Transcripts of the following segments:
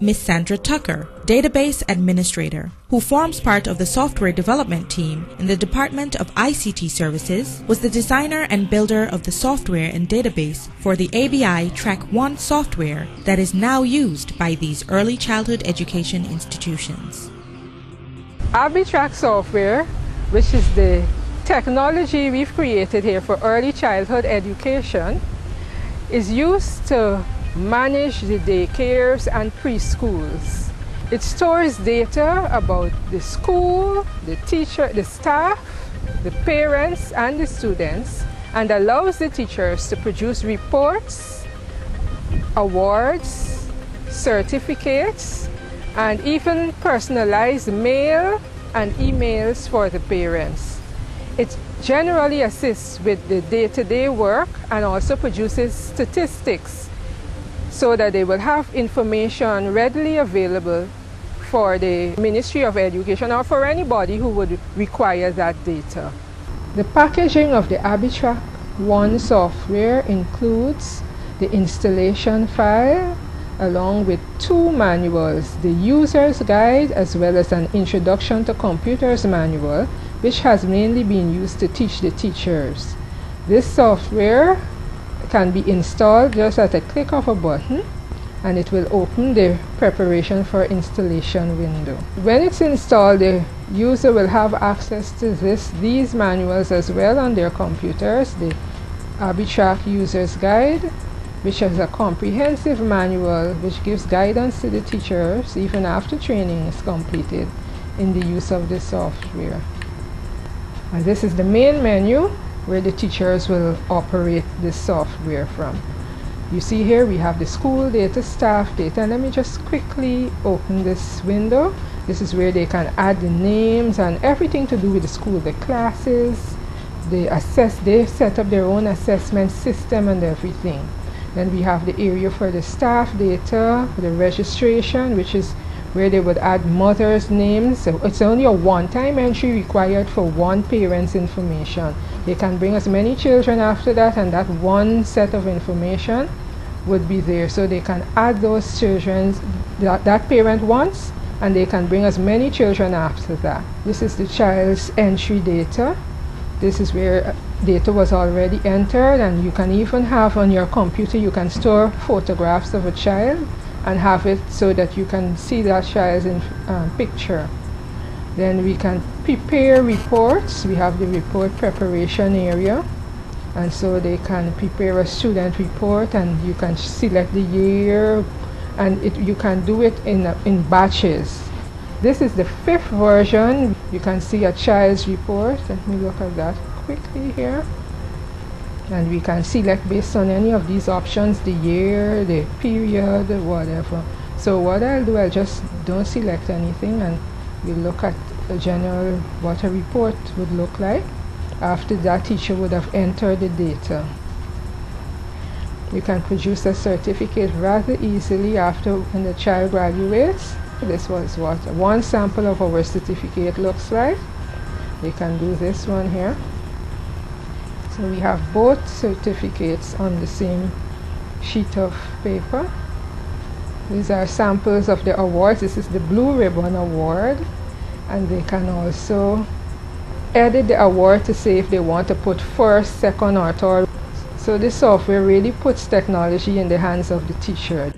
Ms. Sandra Tucker, Database Administrator, who forms part of the software development team in the Department of ICT Services, was the designer and builder of the software and database for the ABI Track 1 software that is now used by these early childhood education institutions. ABI-Track software, which is the technology we've created here for early childhood education, is used to manage the daycares and preschools. It stores data about the school, the teacher, the staff, the parents and the students, and allows the teachers to produce reports, awards, certificates, and even personalized mail and emails for the parents. It generally assists with the day-to-day work and also produces statistics so that they will have information readily available for the Ministry of Education or for anybody who would require that data. The packaging of the ABI-Track 1 software includes the installation file along with 2 manuals, the user's guide as well as an introduction to computers manual, which has mainly been used to teach the teachers. This software can be installed just at a click of a button, and it will open the preparation for installation window. When it's installed, the user will have access to these manuals as well on their computers. The ABI-Track User's Guide, which is a comprehensive manual which gives guidance to the teachers even after training is completed in the use of the software. And this is the main menu where the teachers will operate this software from. You see here we have the school data, staff data, and let me just quickly open this window. This is where they can add the names and everything to do with the school, the classes, they set up their own assessment system and everything. Then we have the area for the staff data, the registration, which is where they would add mothers' names. So it's only a one-time entry required for one parent's information. They can bring as many children after that, and that one set of information would be there. So they can add those children that parent wants, and they can bring as many children after that. This is the child's entry data. This is where data was already entered, and you can even have on your computer, you can store photographs of a child and have it so that you can see that child's picture. Then we can prepare reports. We have the report preparation area, and so they can prepare a student report, and you can select the year, and you can do it in batches. This is the 5th version. You can see a child's report. Let me look at that quickly here. And we can select based on any of these options, the year, the period, whatever. So what I'll do, I'll just don't select anything, and we'll look at a general what a report would look like. After that, teacher would have entered the data. You can produce a certificate rather easily after when the child graduates. This was what one sample of our certificate looks like. We can do this one here. So we have both certificates on the same sheet of paper. These are samples of the awards. This is the Blue Ribbon Award, and they can also edit the award to say if they want to put first, second, or third. So this software really puts technology in the hands of the teacher.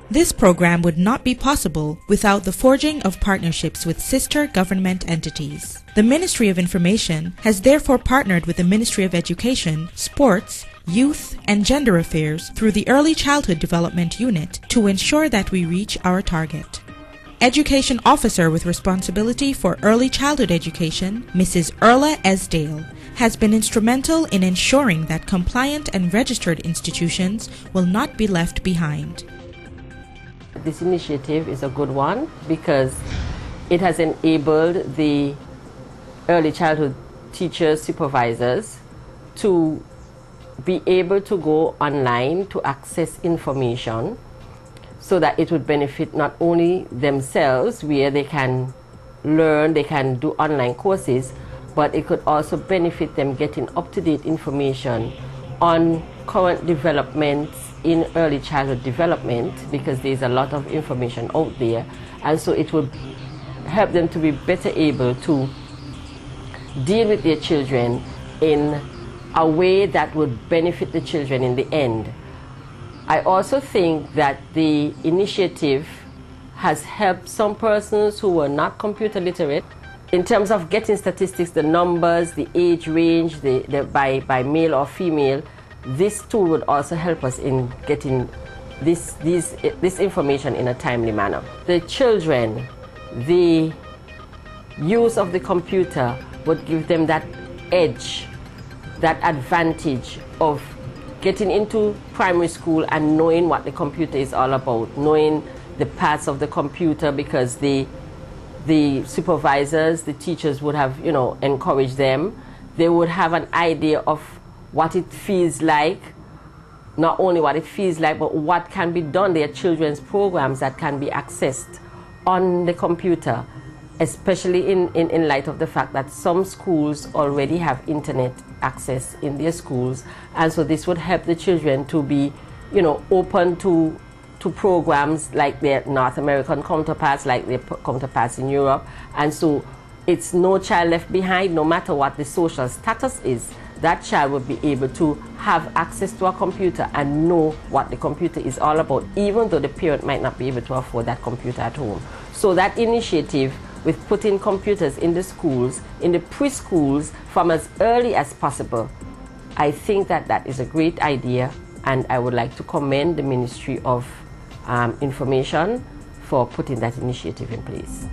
This program would not be possible without the forging of partnerships with sister government entities. The Ministry of Information has therefore partnered with the Ministry of Education, Sports, Youth, and Gender Affairs through the Early Childhood Development Unit to ensure that we reach our target. Education Officer with responsibility for early childhood education, Mrs. Erla Esdale, has been instrumental in ensuring that compliant and registered institutions will not be left behind. This initiative is a good one because it has enabled the early childhood teachers, supervisors to be able to go online to access information so that it would benefit not only themselves where they can learn, they can do online courses, but it could also benefit them getting up-to-date information on current developments in early childhood development, because there's a lot of information out there, and so it would help them to be better able to deal with their children in a way that would benefit the children in the end. I also think that the initiative has helped some persons who were not computer literate in terms of getting statistics, the numbers, the age range, by male or female. This tool would also help us in getting this information in a timely manner. The children, the use of the computer would give them that edge, that advantage of getting into primary school and knowing what the computer is all about, knowing the parts of the computer, because the supervisors, the teachers would have, encouraged them. They would have an idea of what it feels like, not only what it feels like, but what can be done. There are children's programs that can be accessed on the computer, especially in light of the fact that some schools already have internet access in their schools. And so this would help the children to be, open to programs like their North American counterparts, like their counterparts in Europe. And so it's no child left behind, no matter what the social status is. That child would be able to have access to a computer and know what the computer is all about, even though the parent might not be able to afford that computer at home. So that initiative with putting computers in the schools, in the preschools, from as early as possible, I think that is a great idea, and I would like to commend the Ministry of Information for putting that initiative in place.